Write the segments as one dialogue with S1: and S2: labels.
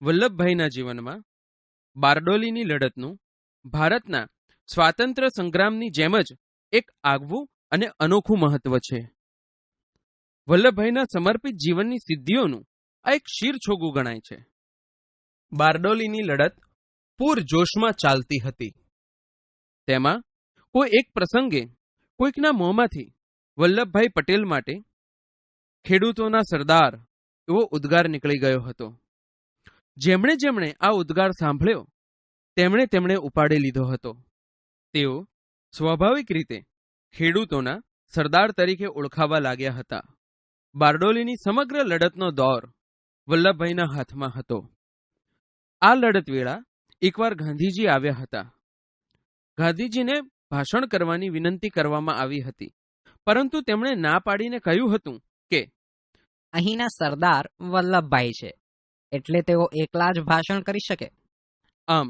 S1: વલ્લભભાઈના જીવનમાં બારડોલીની લડતનું ભારતના સ્વાતંત્ર્ય સંગ્રામની જેમ જ એક આગવું અને અનોખું મહત્વ છે. વલ્લભભાઈના સમર્પિત જીવનની સિદ્ધિઓનું આ એક શિરછોગું ગણાય છે. બારડોલીની લડત પૂરજોશમાં ચાલતી હતી. તેમાં કોઈ એક પ્રસંગે કોઈકના મોંમાંથી વલ્લભભાઈ પટેલ માટે ખેડૂતોના સરદાર એવો ઉદ્ગાર નીકળી ગયો હતો. જેમણે જેમણે આ ઉદ્ગાર સાંભળ્યો તેમણે ઉપાડી લીધો હતો. તેઓ સ્વાભાવિક રીતે ખેડૂતોના સરદાર તરીકે ઓળખાવા લાગ્યા હતા. બારડોલીની સમગ્ર લડતનો દોર વલ્લભભાઈના હાથમાં હતો. આ લડત વેળા એકવાર ગાંધીજી આવ્યા હતા. ગાંધીજીને ભાષણ કરવાની વિનંતી કરવામાં આવી હતી, પરંતુ તેમણે ના પાડીને કહ્યું હતું કે
S2: અહીંના સરદાર વલ્લભભાઈ છે, એટલે તેઓ એકલા જ ભાષણ કરી શકે.
S1: આમ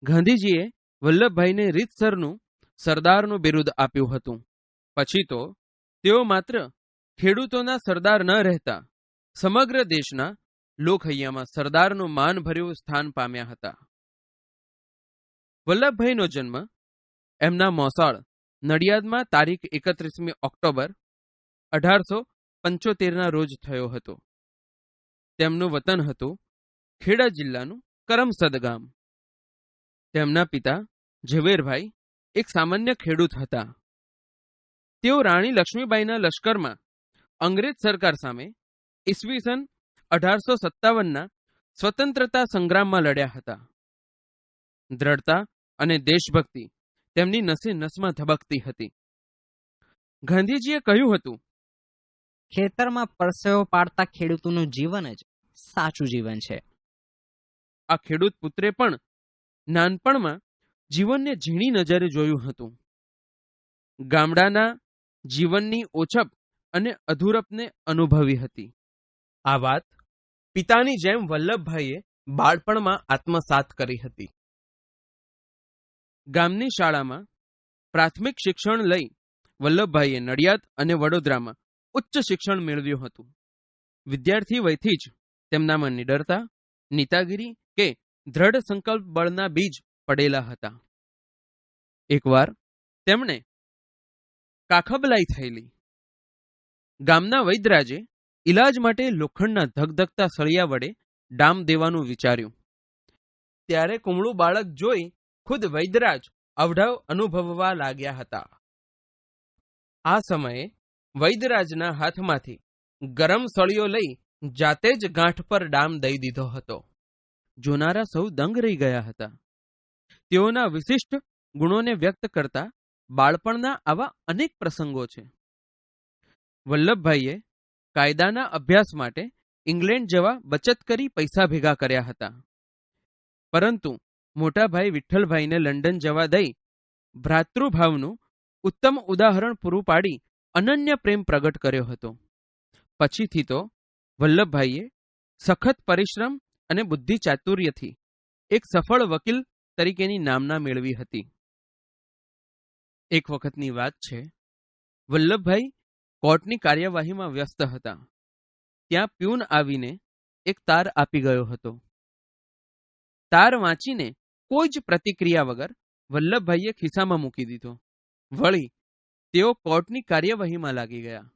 S1: ગાંધીજીએ વલ્લભભાઈને રીતસરનું સરદારનું બિરુદ આપ્યું હતું. પછી તો તેઓ માત્ર ખેડૂતોના સરદાર ન રહેતા સમગ્ર દેશના લોકહૈયામાં સરદારનું માનભર્યું સ્થાન પામ્યા હતા. વલ્લભભાઈનો જન્મ એમના મોસાળ નડિયાદમાં તારીખ 31મી ઓક્ટોબર 1875ના રોજ થયો હતો. તેમનું વતન હતું ખેડા જિલ્લાનું કરમસદ ગામ. તેમના પિતા ઝવેરભાઈ એક સામાન્ય ખેડૂત હતા. તેઓ રાણી લક્ષ્મીબાઈના લશ્કરમાં અંગ્રેજ સરકાર સામે ઈસવીસન 1857ના સ્વતંત્રતા સંગ્રામમાં લડ્યા હતા. દ્રઢતા અને દેશભક્તિ તેમની નસે નસમાં ધબકતી હતી. ગાંધીજીએ કહ્યું હતું,
S2: ખેતરમાં પરસેવો પાડતા ખેડૂતોનું જીવન જ સાચું જીવન છે.
S1: આ ખેડૂત પુત્રે પણ નાનપણમાં જીવનને ઝીણી નજરે જોયું હતું. ગામડાના જીવનની ઓછપ અને અધૂરપને અનુભવી હતી. આ વાત પિતાની જેમ વલ્લભભાઈએ બાળપણમાં આત્મસાત કરી હતી. ગામની શાળામાં પ્રાથમિક શિક્ષણ લઈ વલ્લભભાઈએ નડિયાદ અને વડોદરામાં ઉચ્ચ શિક્ષણ મેળવ્યું હતું. વિદ્યાર્થી વયથી જ તેમનામાં નિડરતા, નીતાગીરી કે દ્રઢ સંકલ્પ બળના બીજ પડેલા હતા. એકવાર તેમણે કાખબલાઈ થયેલી. ગામના વૈદ્યરાજે ઈલાજ માટે લોખંડના ધગધગતા સળિયા વડે ડામ દેવાનું વિચાર્યું. ત્યારે કુમળું બાળક જોઈ ખુદ વૈદ્યરાજ અવઢવ અનુભવવા લાગ્યા હતા. આ સમયે વૈદ્યરાજના હાથમાંથી ગરમ સળિયો લઈ જાતે જ ગાંઠ પર ડામ દઈ દીધો હતો. જોનારા સૌ દંગ રહી ગયા હતા. તેઓના વિશિષ્ટ ગુણોને વ્યક્ત કરતા બાળપણના આવા અનેક પ્રસંગો છે. વલ્લભભાઈએ કાયદાના અભ્યાસ માટે ઇંગ્લેન્ડ જવા બચત કરી પૈસા ભેગા કર્યા હતા. પરંતુ મોટા ભાઈ વિઠ્ઠલભાઈને લંડન જવા દઈ ભ્રાતૃભાવનું ઉત્તમ ઉદાહરણ પૂરું પાડી અનન્ય પ્રેમ પ્રગટ કર્યો હતો. પછીથી તો વલ્લભભાઈએ સખત પરિશ્રમ અને બુદ્ધિ ચાતુર્યથી એક સફળ વકીલ તરીકેની નામના મેળવી હતી. એક વખતની વાત છે, વલ્લભભાઈ કોર્ટની કાર્યવાહીમાં વ્યસ્ત હતા. ત્યાં પ્યુન આવીને એક તાર આપી ગયો હતો. તાર વાંચીને કોઈ જ પ્રતિક્રિયા વગર વલ્લભભાઈએ ખિસ્સામાં મૂકી દીધો. વળી તેઓ કોર્ટની કાર્યવાહીમાં લાગી ગયા.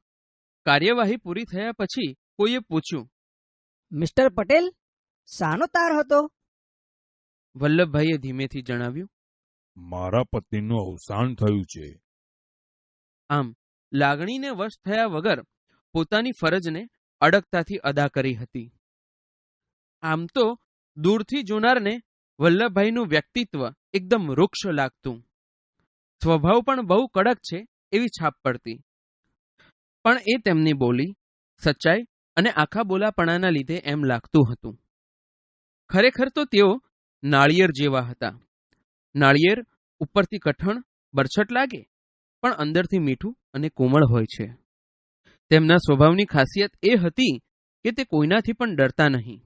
S1: કાર્યવાહી પૂરી થયા પછી કોઈએ પૂછ્યું,
S3: મિસ્ટર પટેલ, શાનો તાર હતો?
S1: વલ્લભભાઈએ ધીમેથી જણાવ્યું,
S4: મારા પત્નીનું અવસાન થયું છે.
S1: આમ લાગણીને વશ થયા વગર પોતાની ફરજને અડગતાથી અદા કરી હતી. આમ તો દૂરથી જોનારને વલ્લભભાઈનું વ્યક્તિત્વ એકદમ વૃક્ષ લાગતું. સ્વભાવ પણ બહુ કડક છે એવી છાપ પડતી. પણ એ તેમની બોલી, સચ્ચાઈ અને આખા બોલાપણાના લીધે એમ લાગતું હતું. ખરેખર તો તેઓ નાળિયેર જેવા હતા. નાળિયેર ઉપરથી કઠણ બરછટ લાગે, પણ અંદરથી મીઠું અને કોમળ હોય છે. તેમના સ્વભાવની ખાસિયત એ હતી કે તે કોઈનાથી પણ ડરતા નહીં.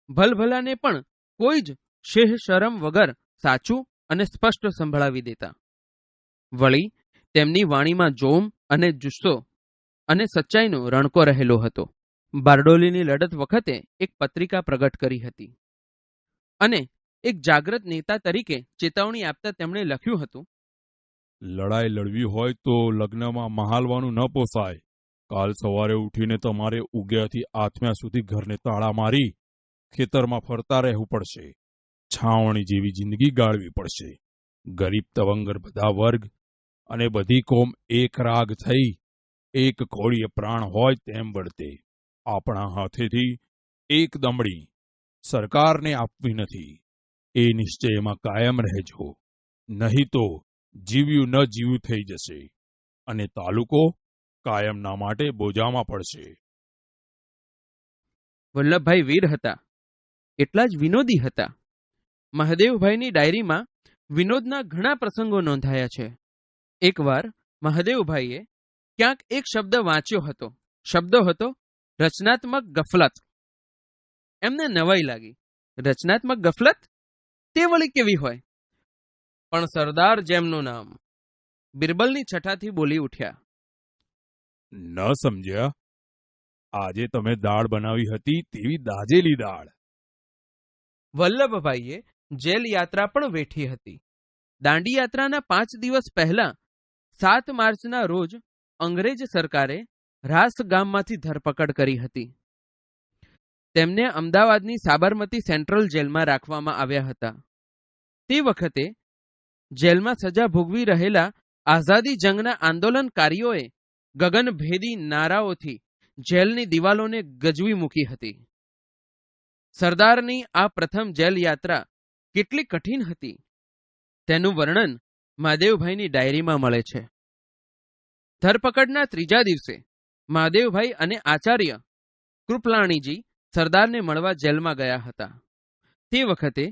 S1: ભલભલાને પણ કોઈ જ શેહ શરમ વગર સાચું અને સ્પષ્ટ સંભળાવી દેતા. વળી તેમની વાણીમાં જોમ અને જુસ્સો અને સચ્ચાઈનો રણકો રહેલો હતો. બારડોલીની લડત વખતે એક પત્રિકા પ્રગટ કરી હતી અને એક જાગૃત નેતા તરીકે ચેતવણી આપતા તેમણે લખ્યું હતું,
S4: લડાઈ લડવી હોય તો લગ્નમાં મહાલવાનું ન પોસાય. કાલ સવારે ઉઠીને તમારે ઉગ્યાથી આથમ્યા સુધી ઘરને તાળા મારી ખેતરમાં ફરતા રહેવું પડશે. છાવણી જેવી જિંદગી ગાળવી પડશે. ગરીબ તવંગર બધા વર્ગ અને બધી કોમ એક રાગ થઈ એક ઘોડીએ પ્રાણ હોય તેમ વળતે. આપણા હાથેથી એક દમડી સરકારને આપવી નથી. એ નિશ્ચયમાં કાયમ રહેજો, નહીં તો જીવ્યું ન જીવ્યું થઈ જશે અને તાલુકો કાયમના માટે બોજામાં પડશે.
S1: વલ્લભભાઈ વીર હતા એટલા જ વિનોદી હતા. મહાદેવભાઈની ડાયરીમાં વિનોદના ઘણા પ્રસંગો નોંધાયા છે. એકવાર મહાદેવભાઈએ ક્યાંક એક શબ્દ વાંચ્યો હતો. શબ્દ હતો રચનાત્મક ગફલત. એમને નવાઈ લાગી. રચનાત્મક ગફલત તે વળી કેવી હોય? પણ સરદાર જેમનું નામ બિરબલની છઠ્ઠાથી બોલી ઉઠ્યા,
S4: ન સમજ્યા? આજે તમે દાળ બનાવી હતી તેવી દાજેલી દાળ.
S1: વલ્લભભાઈએ જેલ યાત્રા પણ વેઠી હતી. દાંડી યાત્રાના 5 દિવસ પહેલા 7 માર્ચના રોજ અંગ્રેજ સરકારે રાસ ગામમાંથી ધરપકડ કરી હતી. તેમને અમદાવાદની સાબરમતી સેન્ટ્રલ જેલમાં રાખવામાં આવ્યા હતા. તે વખતે જેલમાં સજા ભોગવી રહેલા આઝાદી જંગના આંદોલનકારીઓએ ગગનભેદી નારાઓથી જેલની દિવાલોને ગજવી મૂકી હતી. સરદારની આ પ્રથમ જેલ યાત્રા કેટલી કઠિન હતી તેનું વર્ણન મહાદેવભાઈની ડાયરીમાં મળે છે. ધરપકડના 3જા દિવસે મહાદેવભાઈ અને આચાર્ય કૃપલાણીજી સરદારને મળવા જેલમાં ગયા હતા. તે વખતે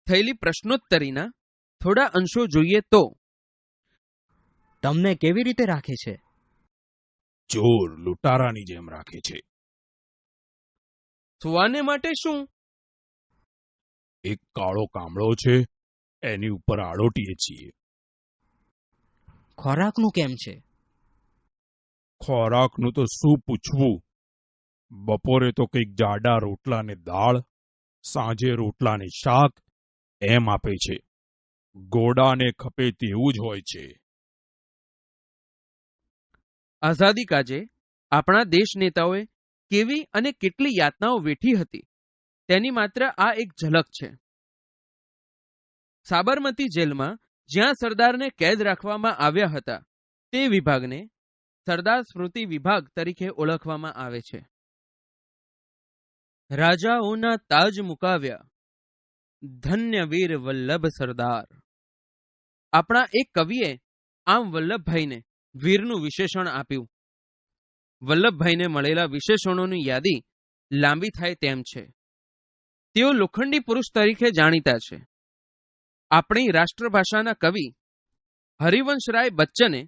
S1: થયેલી પ્રશ્નોત્તરીના થોડા અંશો જોઈએ તો,
S2: તમને કેવી રીતે રાખે છે?
S4: ચોર લૂંટારાની જેમ રાખે છે.
S1: સુવાને માટે શું?
S4: એક કાળો કામળો છે, એની ઉપર આડોટીએ છીએ.
S2: ખોરાકનું કેમ છે?
S4: ખોરાકનું તો શું પૂછવું. બપોરે તો કંઈક જાડા રોટલા ને દાળ, સાંજે રોટલા ને શાક એમ આપે છે. ગોડાને ખપે તેવું જ હોય છે.
S1: આઝાદી કાજે આપણા દેશ નેતાઓએ કેવી અને કેટલી યાતનાઓ વેઠી હતી તેની માત્ર આ એક ઝલક છે. સાબરમતી જેલમાં જ્યાં સરદારને કેદ રાખવામાં આવ્યા હતા તે વિભાગને સરદાર સ્મૃતિ વિભાગ તરીકે ઓળખવામાં આવે છે. રાજાઓના તાજ મુકાવ્યા, ધન્ય વીર વલ્લભ સરદાર. આપણા એક કવિએ આમ વલ્લભભાઈને વીરનું વિશેષણ આપ્યું. વલ્લભભાઈને મળેલા વિશેષણોની યાદી લાંબી થાય તેમ છે. તેઓ લોખંડી પુરુષ તરીકે જાણીતા છે. આપણી રાષ્ટ્રભાષાના કવિ હરિવંશરાય બચ્ચને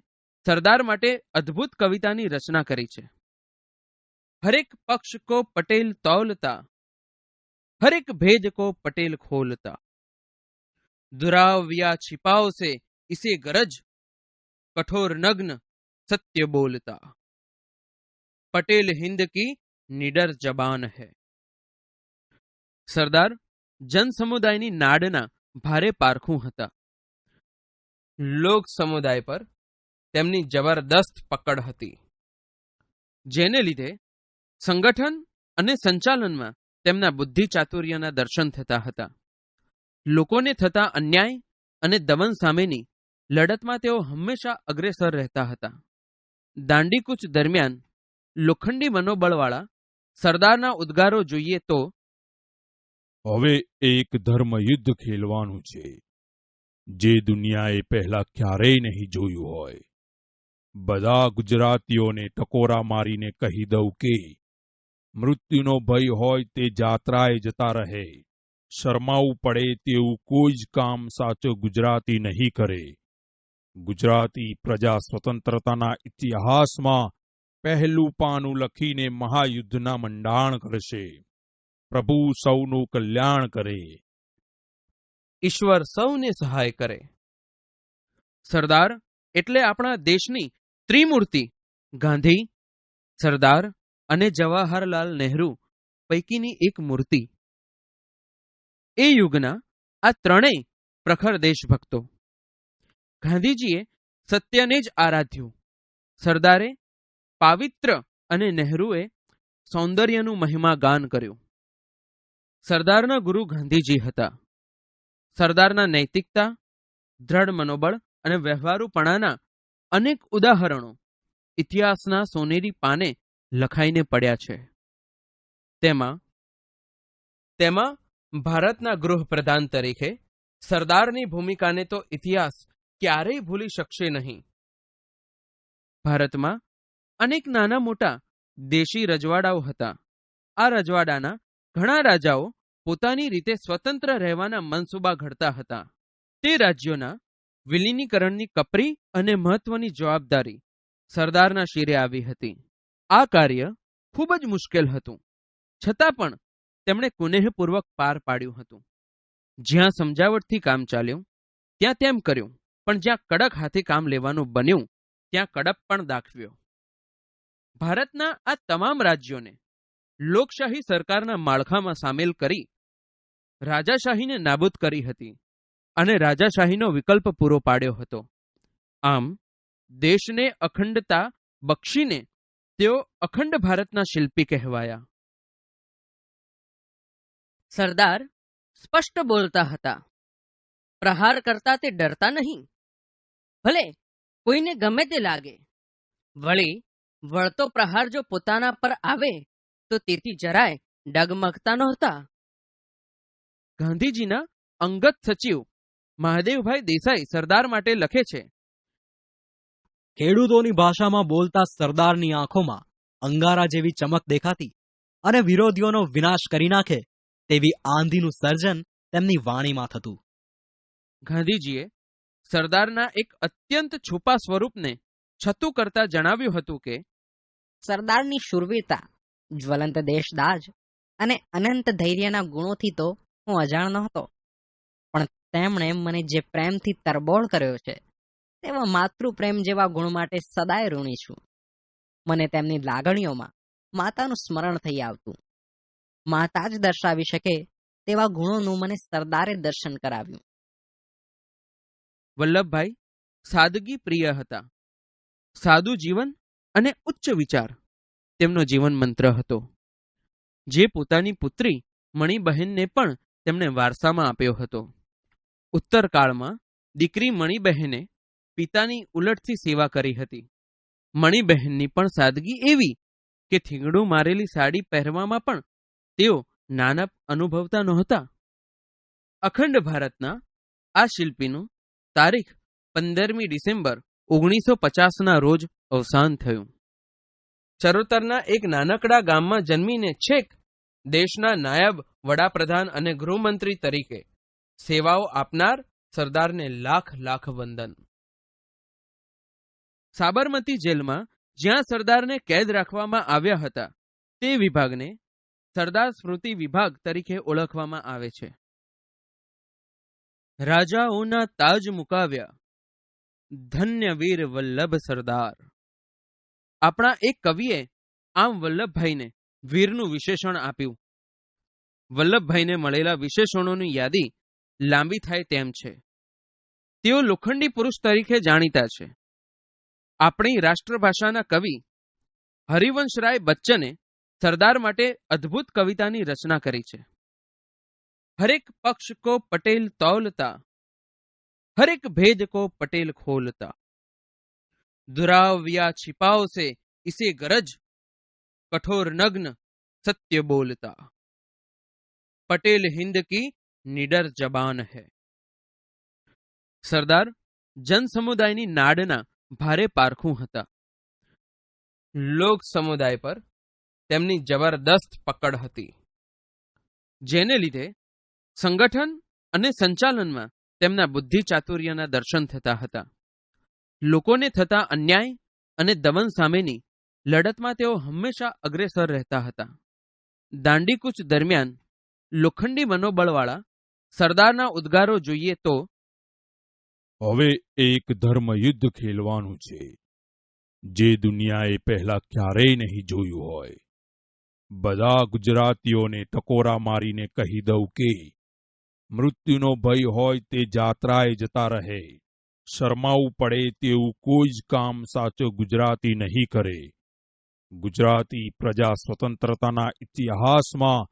S1: સરદાર માટે અદ્ભુત કવિતાની રચના કરી છે. હરેક પક્ષ કો પટેલ તૌલતા, હરેક ભેદ કો પટેલ ખોલતા, दुराव्या छिपाव से इसे गरज, कठोर नग्न सत्य बोलता, पटेल हिंद की निडर जबान है. સરદાર જન સમુદાયની નાડના ભારે પારખું હતા. લોક સમુદાય પર તેમની જબરદસ્ત પકડ હતી, જેને લીધે સંગઠન અને સંચાલનમાં તેમના બુદ્ધિ ચાતુર્યના દર્શન થતા હતા. લોકોને થતા અન્યાય અને દમન સામેની લડતમાં તેઓ હંમેશા અગ્રેસર રહેતા હતા. દાંડીકૂચ દરમિયાન લોખંડી મનોબળવાળા સરદારના ઉદ્ગારો જોઈએ તો,
S4: હવે એક ધર્મ યુદ્ધ ખેલવાનું છે જે દુનિયાએ પહેલા ક્યારેય નહીં જોયું હોય. બધા ગુજરાતીઓને ટકોરા મારીને કહી દઉં કે મૃત્યુનો ભય હોય તે જાત્રાએ જતા રહે. શરમાવું પડે તેવું કોઈ જ કામ સાચો ગુજરાતી નહીં કરે. ગુજરાતી પ્રજા સ્વતંત્રતાના ઇતિહાસમાં પહેલું પાનું લખીને મહાયુદ્ધના મંડાણ કરશે. પ્રભુ સૌનું કલ્યાણ કરે,
S1: ઈશ્વર સૌને સહાય કરે. સરદાર એટલે આપણા દેશની ત્રિમૂર્તિ ગાંધી, સરદાર અને જવાહરલાલ નહેરુ પૈકીની એક મૂર્તિ. એ યુગના આ ત્રણેય પ્રખર દેશભક્તો. ગાંધીજીએ સત્યને જ આરાધ્યું, સરદારે પાવિત્ર અને નહેરુએ સૌંદર્યનું મહિમા ગાન કર્યું. સરદારના ગુરુ ગાંધીજી હતા. સરદારના નૈતિકતા, દ્રઢ મનોબળ અને વ્યવહારુપણાના અનેક ઉદાહરણો ઇતિહાસના સોનેરી પાને લખાઈને પડ્યા છે. તેમાં ભારતના ગૃહપ્રધાન તરીકે સરદારની ભૂમિકાને તો ઇતિહાસ ક્યારેય ભૂલી શકશે નહીં. ભારતમાં અનેક નાના મોટા દેશી રજવાડાઓ હતા. આ રજવાડાના ઘણા રાજાઓ પોતાની રીતે સ્વતંત્ર રહેવાના મનસૂબા ઘડતા હતા. તે રાજ્યોના વિલીનીકરણની કપરી અને મહત્વની જવાબદારી સરદારના શિરે આવી હતી. આ કાર્ય ખૂબ જ મુશ્કેલ હતું, છતાં પણ તેમણે કુનેહપૂર્વક પાર પાડ્યું હતું. જ્યાં સમજાવટથી કામ ચાલ્યું ત્યાં તેમ કર્યું, પણ જ્યાં કડક હાથે કામ લેવાનું બન્યું ત્યાં કડપ પણ દાખવ્યો. ભારતના આ તમામ રાજ્યોને લોકશાહી સરકારના માળખામાં સામેલ કરી રાજાશાહીને નાબૂદ કરી હતી અને રાજાશાહીનો વિકલ્પ પૂરો પાડ્યો હતો. આમ દેશને અખંડતા બક્ષીને તેઓ અખંડ ભારતના શિલ્પી કહેવાયા.
S5: સરદાર સ્પષ્ટ બોલતા હતા. પ્રહાર કરતા તે ડરતા નહીં, ભલે કોઈને ગમે તે લાગે. વળી વળતો પ્રહાર જો પોતાના પર આવે તો તેથી જરાય ડગમગતા નહોતા.
S1: ગાંધીજીના અંગત સચિવ મહાદેવભાઈ દેસાઈ સરદાર માટે લખે છે,
S6: ખેડૂતોની ભાષામાં બોલતા સરદારની આંખોમાં અંગારા જેવી ચમક દેખાતી અને વિરોધીઓનો વિનાશ કરી નાખે તેવી આંધીનું સર્જન તેમની વાણીમાં થતું.
S1: ગાંધીજીએ સરદારના એક અત્યંત છુપા સ્વરૂપને છતું કરતા જણાવ્યું હતું કે
S2: સરદારની શૂરવીરતા, જ્વલંત દેશદાજ અને અનંત ધૈર્યના ગુણોથી તો હું અજાણ નહોતો, પણ તેમણે મને જે પ્રેમથી તરબોળ કર્યો છે તેવા માતૃપ્રેમ જેવા ગુણ માટે સદાય ઋણી છું. મને તેમની લાગણીઓમાં માતાનું સ્મરણ થઈ આવતું. માતા જ દર્શાવી શકે તેવા ગુણોનું મને સરદારે દર્શન કરાવ્યું.
S1: વલ્લભભાઈ સાદગી પ્રિય હતા. સાદું જીવન અને ઉચ્ચ વિચાર તેમનો જીવન મંત્ર હતો, જે પોતાની પુત્રી મણિબહેનને પણ તેમણે વારસામાં આપ્યો હતો. ઉત્તરકાળમાં દીકરી મણિબહેને પિતાની ઉલટથી સેવા કરી હતી. મણિબહેનની પણ સાદગી એવી કે થીંગડું મારેલી સાડી પહેરવામાં પણ તેઓ નાનપ અનુભવતા નહોતા. અખંડ ભારતના આ શિલ્પીનું તારીખ 15મી ડિસેમ્બર 1950ના રોજ અવસાન થયું. ચરોતરના એક નાનકડા ગામમાં જન્મીને છેક દેશના નાયબ વડાપ્રધાન અને ગૃહમંત્રી તરીકે સેવાઓ આપનાર સરદારને લાખ લાખ વંદન. સાબરમતી જેલમાં જ્યાં સરદારને કેદ રાખવામાં આવ્યા હતા તે વિભાગને સરદાર સ્મૃતિ વિભાગ તરીકે ઓળખવામાં આવે છે. રાજાઓના તાજ મુકાવ્યા, ધન્ય વીર વલ્લભ સરદાર. આપણા એક કવિએ આમ વલ્લભભાઈને વીરનું વિશેષણ આપ્યું. વલ્લભભાઈને મળેલા વિશેષણોની યાદી લાંબી થાય તેમ છે. તેઓ લોખંડી પુરુષ તરીકે જાણીતા છે. આપણી રાષ્ટ્રભાષાના કવિ હરિવંશરાય બચ્ચને સરદાર માટે અદ્ભુત કવિતાની રચના કરી છે. હરેક પક્ષ કો પટેલ તૌલતા, હરેક ભેદ કો પટેલ ખોલતા, दुराव या छिपाव से इसे गरज, कठोर नग्न सत्य बोलता, पटेल हिंद की निडर जबान है. સરદાર જન સમુદાયની નાડના ભારે પારખું હતા. લોક સમુદાય પર તેમની જબરદસ્ત પકડ હતી, જેને લીધે સંગઠન અને સંચાલનમાં તેમના બુદ્ધિ ચાતુર્યના દર્શન થતા હતા. લોકોને થતા અન્યાય અને દમન સામેની લડતમાં તેઓ હંમેશા અગ્રેસર રહેતા હતા. દાંડીકૂચ દરમિયાન લોખંડી મનોબળવાળા સરદારના ઉદ્ગારો જોઈએ તો,
S4: હવે એક ધર્મયુદ્ધ ખેલવાનું છે, જે દુનિયાએ પહેલા ક્યારેય નહીં જોયું હોય. બધા ગુજરાતીઓને ટકોરા મારીને કહી દઉં કે મૃત્યુનો ભય હોય તે જાત્રાએ જતા રહે. શરમાવું પડે તેવું કોઈ જ કામ સાચો ગુજરાતી નહીં કરે. ગુજરાતી પ્રજા સ્વતંત્રતાના ઇતિહાસમાં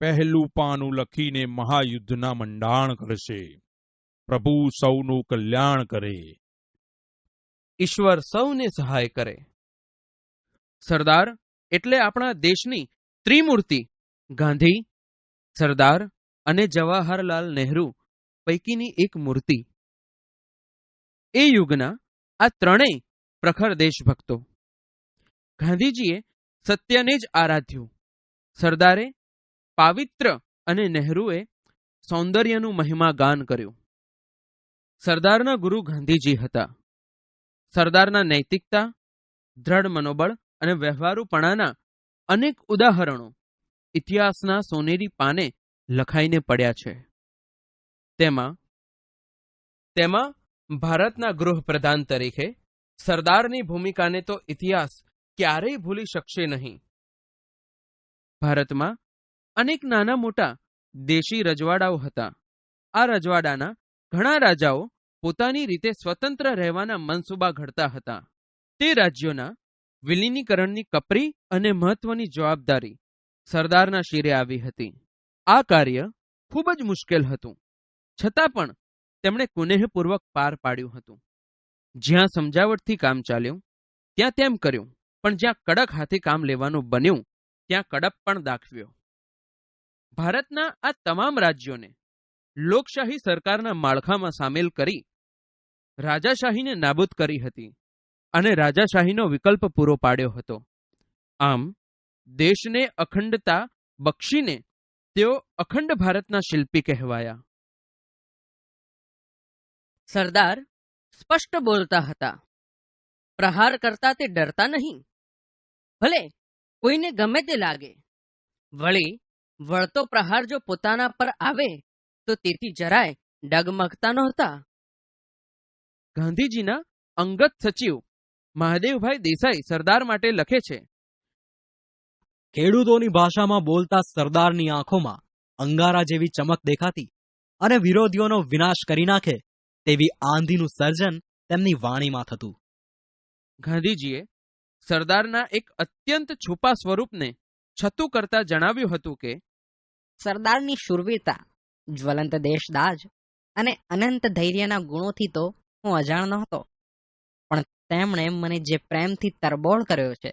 S4: પહેલું પાનું લખીને મહાયુદ્ધના મંડાણ કરશે. પ્રભુ સૌનું કલ્યાણ કરે.
S1: ઈશ્વર સૌને સહાય કરે. સરદાર એટલે આપણા દેશની ત્રિમૂર્તિ ગાંધી, સરદાર અને જવાહરલાલ નહેરુ પૈકીની એક મૂર્તિ. એ યુગના આ ત્રણેય પ્રખર દેશભક્તો. ગાંધીજીએ સત્યને જ આરાધ્યું, સરદારે પાવિત્ર અને નહેરુએ સૌંદર્યનું મહિમા ગાન કર્યું. સરદારના ગુરુ ગાંધીજી હતા. સરદારના નૈતિકતા, દ્રઢ મનોબળ અને વ્યવહારુપણાના અનેક ઉદાહરણો ઇતિહાસના સોનેરી પાને લખાઈને પડ્યા છે. તેમાં ભારતના ગૃહપ્રધાન તરીકે સરદારની ભૂમિકાને તો ઇતિહાસ ક્યારેય ભૂલી શકશે નહીં. ભારતમાં અનેક નાના મોટા દેશી રજવાડાઓ હતા. આ રજવાડાના ઘણા રાજાઓ પોતાની રીતે સ્વતંત્ર રહેવાના મનસૂબા ઘડતા હતા. તે રાજ્યોના વિલીનીકરણની કપરી અને મહત્વની જવાબદારી સરદારના શિરે આવી હતી. આ કાર્ય ખૂબ જ મુશ્કેલ હતું, છતાં પણ તેમણે કુનેહપૂર્વક પાર પાડ્યું હતું. જ્યાં સમજાવટથી કામ ચાલ્યું ત્યાં તેમ કર્યું, પણ જ્યાં કડક હાથે કામ લેવાનું બન્યું ત્યાં કડપ પણ દાખવ્યો. ભારતના આ તમામ રાજ્યોને લોકશાહી સરકારના માળખામાં સામેલ કરી રાજાશાહીને નાબૂદ કરી હતી અને રાજાશાહીનો વિકલ્પ પૂરો પાડ્યો હતો. આમ દેશને અખંડતા બક્ષીને તેઓ અખંડ ભારતના શિલ્પી કહેવાયા.
S5: સરદાર સ્પષ્ટ બોલતા હતા. પ્રહાર કરતા તે ડરતા નહીં, ભલે કોઈને ગમે તે લાગે. વળી વળતો પ્રહાર જો પોતાના પર આવે તો તેથી જરાય ડગમગતા નહોતા.
S1: ગાંધીજીના અંગત સચિવ મહાદેવભાઈ દેસાઈ સરદાર માટે લખે છે,
S6: ખેડૂતોની ભાષામાં બોલતા સરદારની આંખોમાં અંગારા જેવી ચમક દેખાતી અને વિરોધીઓનો વિનાશ કરી નાખે તેવી આંધીનું સર્જન તેમની વાણીમાં થતું.
S1: ગાંધીજીએ સરદારના એક અત્યંત છુપા સ્વરૂપને છતું કરતા જણાવ્યું હતું કે
S2: સરદારની શૂરવીરતા, જ્વલંત દેશદાજ અને અનંત ધૈર્યના ગુણોથી તો હું અજાણ નહોતો, પણ તેમણે મને જે પ્રેમથી તરબોળ કર્યો છે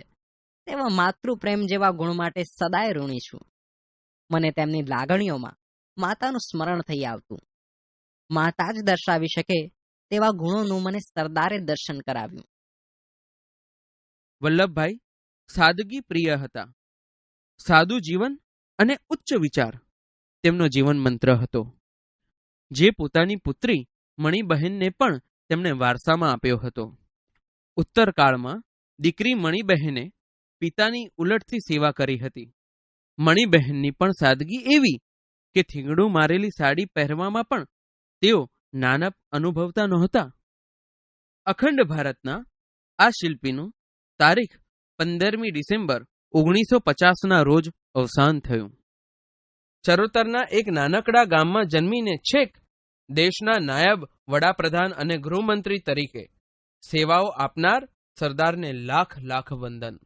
S2: તેવા માતૃપ્રેમ જેવા ગુણ માટે સદાય ઋણી છું. મને તેમની લાગણીઓમાં માતાનું સ્મરણ થઈ આવતું. માતા જ દર્શાવી શકે તેવા ગુણોનું મને સરદારે દર્શન કરાવ્યું.
S1: વલ્લભભાઈ સાદગી પ્રિય હતા. સાદું જીવન અને ઉચ્ચ વિચાર તેમનો જીવન મંત્ર હતો, જે પોતાની પુત્રી મણિબહેનને પણ તેમણે વારસામાં આપ્યો હતો. ઉત્તરકાળમાં દીકરી મણિબહેને પિતાની ઉલટથી સેવા કરી હતી. મણિબહેનની પણ સાદગી એવી કે થીંગડું મારેલી સાડી પહેરવામાં પણ તેઓ નાનપ અનુભવતા નહોતા. અખંડ ભારતના આ શિલ્પીનું તારીખ 15મી ડિસેમ્બર 1950ના રોજ અવસાન થયું. ચરોતરના એક નાનકડા ગામમાં જન્મીને છેક દેશના નાયબ વડાપ્રધાન અને ગૃહમંત્રી તરીકે સેવાઓ આપનાર સરદારને લાખ લાખ વંદન.